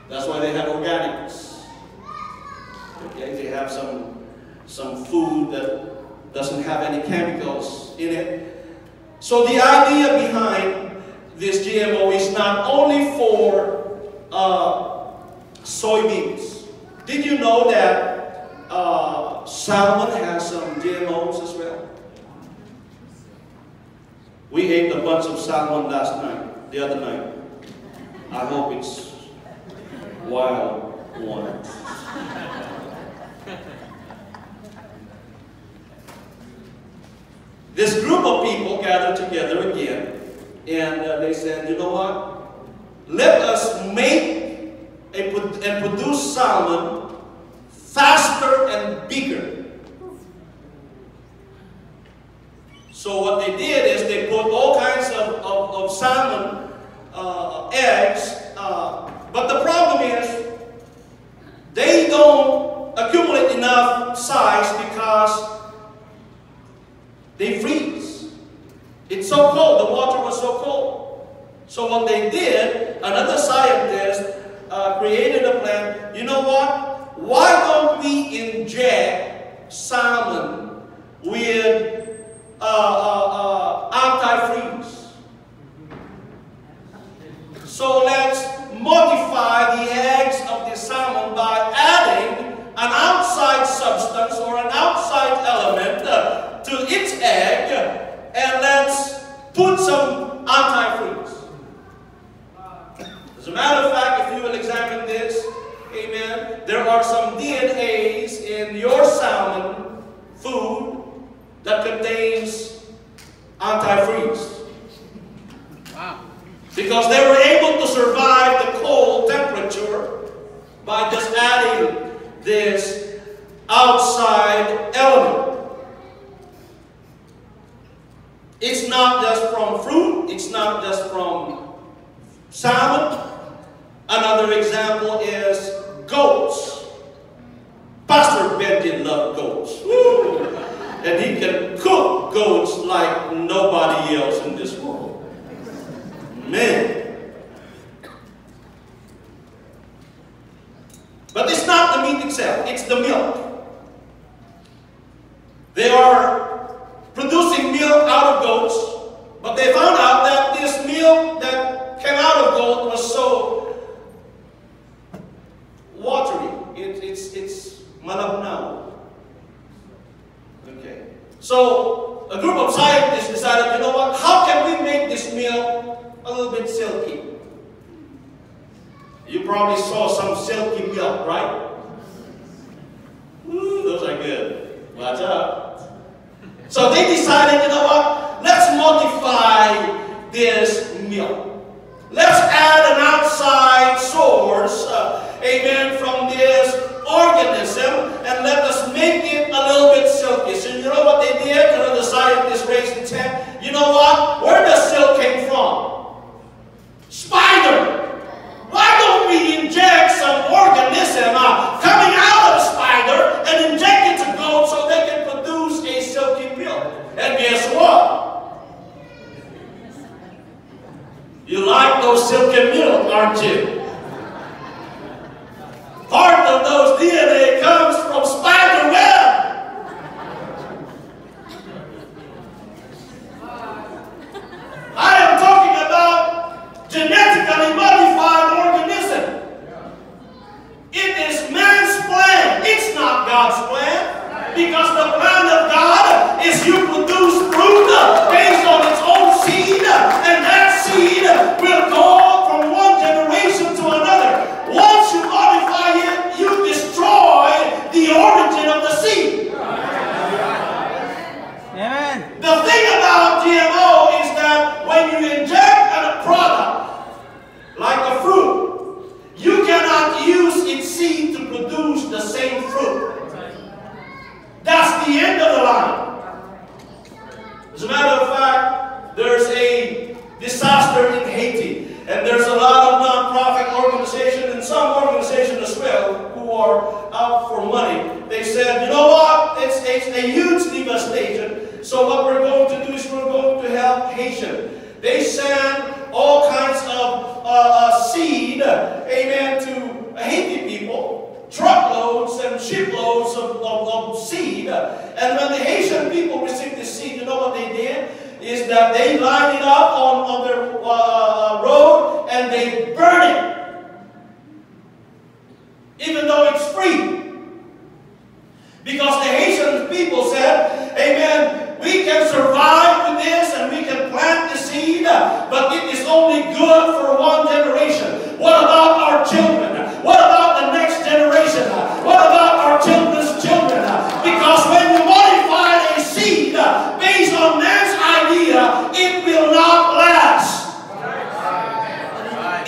That's why they have organics. Okay, they have some food that doesn't have any chemicals in it. So the idea behind this GMO is not only for soybeans. Did you know that salmon has some GMOs as well? We ate a bunch of salmon the other night. I hope it's wild one. This group of people gathered together again, and they said, you know what? Let us make and produce salmon faster and bigger. So what they did is they put all kinds of salmon eggs, but the problem is they don't accumulate enough size because they freeze. It's so cold. The water was so cold. So what they did, another scientist created a plan. You know what? Why don't we inject salmon with antifreeze? So let's modify the eggs of the salmon by adding an outside substance or an outside element to its egg, and let's put some antifreeze. As a matter of fact, if you will examine this, amen, there are some DNAs in your salmon food that contains antifreeze. Wow. Because they were able to survive the cold temperature by just adding this outside element. It's not just from fruit, it's not just from salmon. Another example is goats. Pastor Ben did love goats. Woo! And he can cook goats like nobody else in this world. Man. But it's not the meat itself, it's the milk. They are producing milk out of goats, but they found out that this milk that came out of goat was so watery. It's malabnaw. Okay. So a group of scientists decided, you know what, how can we make this milk a little bit silky? You probably saw some silky milk, right? Ooh, those are good. Watch out. So they decided, you know what, let's modify this milk. Let's add an outside source, amen, from this organism, and let us make it a little bit silky. So you know what they did? You know, the scientists raised the tent. You know what? Where does silk came from? Spider. Why don't we inject some organism coming out of spider and inject it to goat so they can produce a silky milk? And guess what? You like those silky milk, aren't you? Part of those DNA comes from spider web. I am talking about genetically modified organism. It is man's plan. It's not God's plan. Because the plan of God is you produce fruit based on its own seed, and that seed will go from one generation to another. Once you modify it, you destroy the origin of the seed. Amen. The thing about GMO is that when you inject a product, like a fruit, you cannot use its seed to produce the same fruit. That's the end of the line. As a matter of fact, there's a disaster in Haiti, and there's a lot of non-profit organizations and some organizations as well who are out for money. They said, you know what, it's a huge devastation, so what we're going to do is we're going to help Haitians. They send all kinds of seed, amen, to Haiti people truckloads and shiploads of seed. And when the Haitian people received this seed, you know what they did? Is that they lined it up on their road and they burn it. Even though it's free. Because the Haitian people said, amen, we can survive with this and we can plant the seed, but it is only good for one generation. What about our children? What about the next generation? What about our children's children? Because when you modify a seed based on man's idea, it will not last.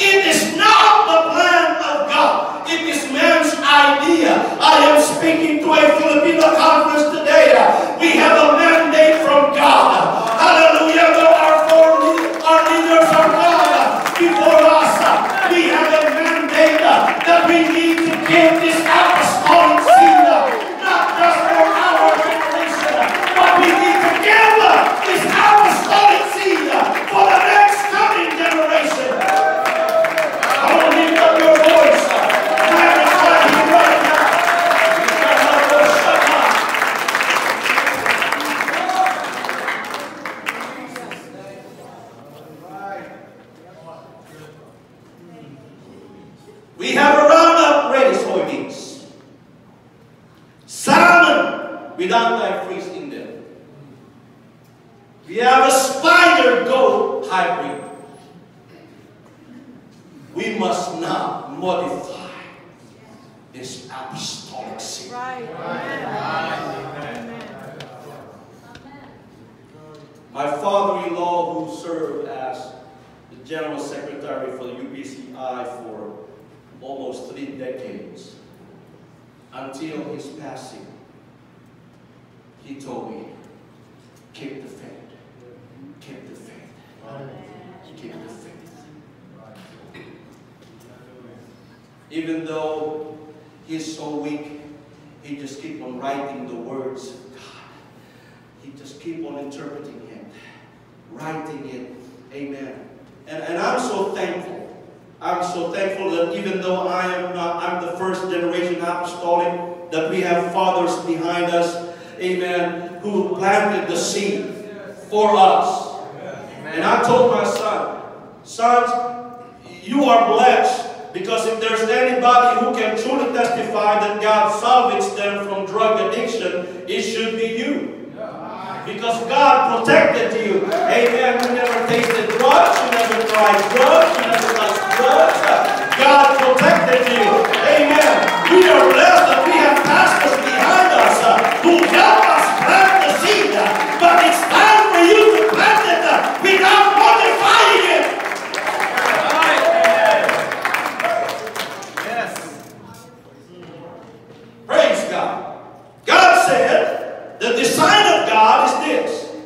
It is not the plan of God. It is man's idea. I am speaking to a Filipino conference today. We have a mandate from God. Hallelujah. Though our leaders are gone before us, we have a mandate that we need to give this apostolic seed, not just for our generation, but we need to give this apostolic seed for the next coming generation. I want to lift up your voice. Magnify Him right now. We have a Roundup ready soybeans. Salmon without antifreeze in them. We have a spider goat hybrid. We must not modify this apostolic seed. Right. Amen. My father-in-law, who served as the General Secretary for the UPCI for almost 3 decades, until his passing, he told me, keep the faith. Keep the faith. Keep the faith. Even though he's so weak, he just keep on writing the words of God. He just keep on interpreting it, writing it. Amen. And I'm so thankful. I'm so thankful that even though I'm the first generation apostolic, that we have fathers behind us, amen, who planted the seed for us. Amen. And I told my sons, you are blessed. Because if there's anybody who can truly testify that God salvaged them from drug addiction, it should be you. Because God protected you. Amen. You never tasted drugs. You never tried drugs. You never liked drugs. God protected you. Amen. We are blessed that we have pastors behind us who help us plant the seed. But it's time for you to plant it without modifying it. Praise God. God said, the design of God is this.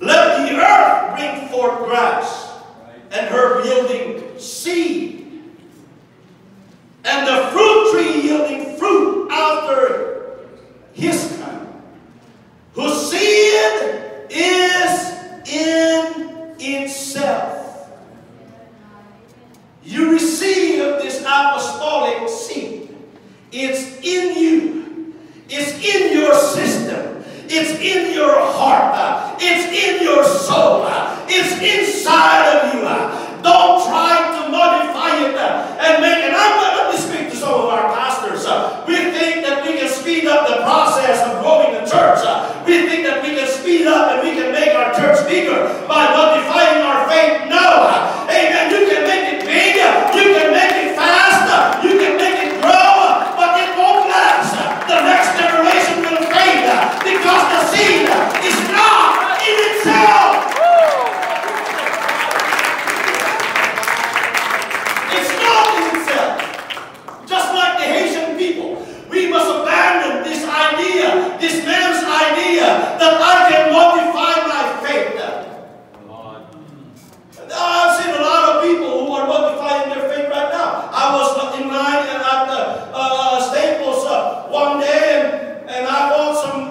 Let the earth bring forth grass and herb yielding seed, and the fruit tree yielding fruit after his kind, whose seed is in itself. You receive this apostolic seed. It's in you. It's in your system. It's in your heart. It's in your soul. It's inside of you. Don't try to modify it and make it. Let me speak to some of our pastors. We think that we can speed up the process of growing the church. We think that we can speed up and we can make our church bigger by modifying our faith. No. Amen. You can make it big. You can make it fast. You can make it grow. But it won't last. The next generation will fade because the seed is not in itself. It's not in itself. Just like the Haitian people, we must abandon this idea, this man's idea, that I can modify my faith. I've seen a lot of people who are modifying their faith right now. I was in line at the Staples one day, and I bought some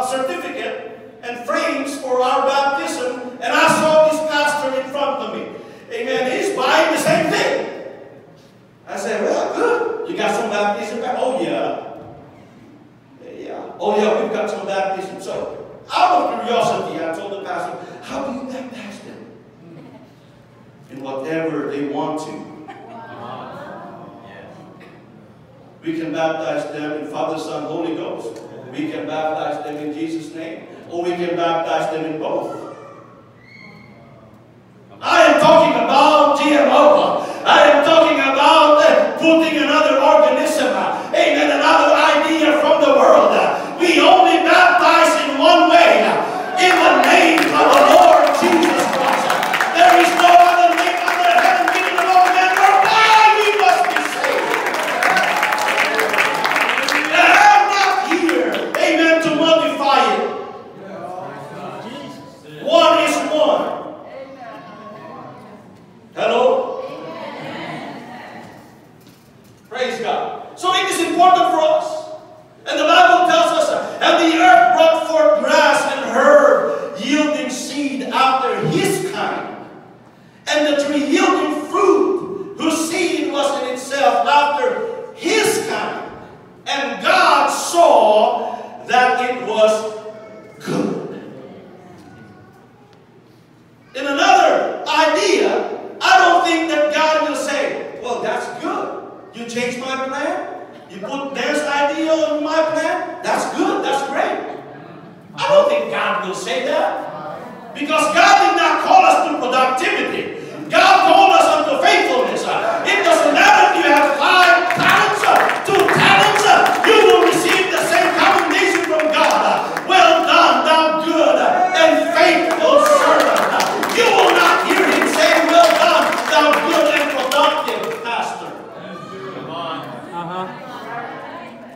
certificate and frames for our baptism, and I saw this pastor in front of me. Amen. He's buying the same thing. I said, well, good. You got some baptism back? Oh, yeah. Yeah. Oh, yeah, we've got some baptism. So, out of curiosity, I told the pastor, how do you baptize them? In whatever they want to. We can baptize them in Father, Son, Holy Ghost. We can baptize them in Jesus' name. Or we can baptize them in both. I am talking about GMO. I am talking about putting another organism, amen, another idea from the world. We only baptize in one way, in the name of the Lord Jesus Christ. There is no other name under heaven given among men whereby we must be saved. And I'm not here, amen, to modify it. One is one. Hello? Praise God. So it is important for us. And the Bible tells us, and the earth brought forth grass and herb, yielding seed after his kind, and the tree yielding fruit, whose seed was in itself after his kind. And God saw that it was good. In another idea, I don't think that God will say, well, that's good. You changed my plan? You put their idea on my plan? That's good. That's great. I don't think God will say that. Because God did not call us to productivity. God called us unto faithfulness. It doesn't matter if you have 5 talents, 2 talents, you will receive the same commendation from God. Well done, thou good and faithful servant. You will not hear him say, well done, thou good and productive pastor.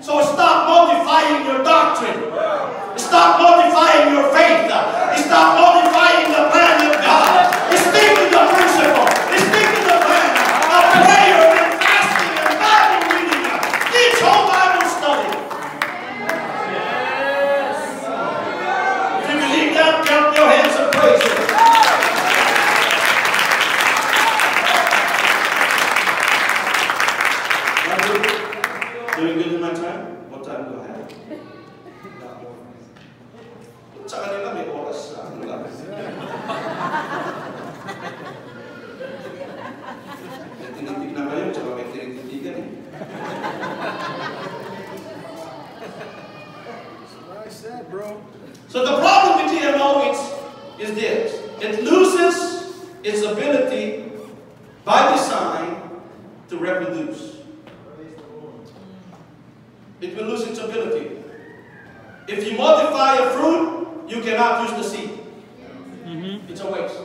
So stop modifying your doctrine. Stop modifying your faith. Stop modifying the plan of God. Stick to the principle. Stick to the plan of prayer and fasting and Bible reading. Teach whole Bible study. If you believe that, count your hands and praise Him. Doing good in my time? What time do I have? Sa kanila may oras. Tinitig na kayo, tsaka may tinititigan eh. That's what I said, bro. So the problem with GMO is this. It loses its ability by design to reproduce. It will lose its ability. If you modify a fruit, you cannot use the seed. It's a waste.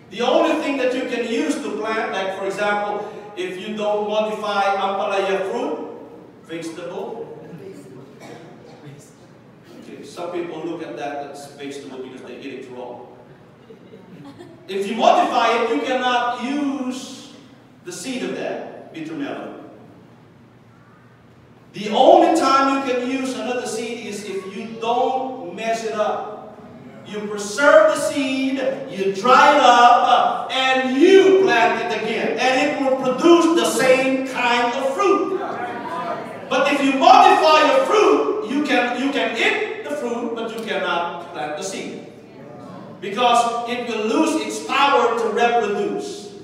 The only thing that you can use to plant, like for example, if you don't modify ampalaya fruit, vegetable. Okay, some people look at that as vegetable because they eat it raw. If you modify it, you cannot use the seed of that bitter melon. The only time you can use another seed is if you don't mess it up. You preserve the seed, you dry it up, and you plant it again. And it will produce the same kind of fruit. But if you modify a fruit, you can eat the fruit, but you cannot plant the seed. Because it will lose its power to reproduce.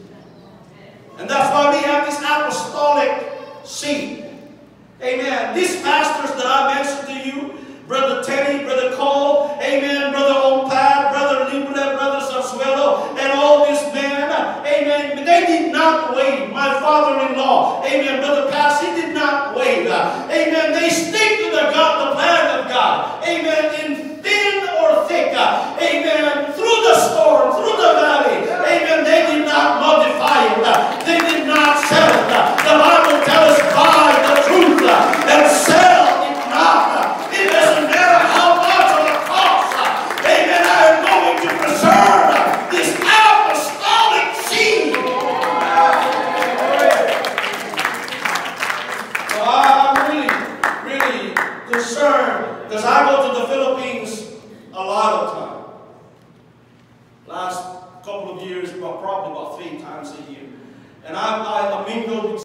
And that's why we have this apostolic seed. Amen. These pastors that I mentioned to you, Brother Teddy, Brother Cole, amen, Brother Ompad, Brother Libre, Brother Sasuelo, and all these men, amen, they did not wait. My father-in-law, amen, Brother Pass, he did not wait. Amen. They stick to the plan of God. Amen.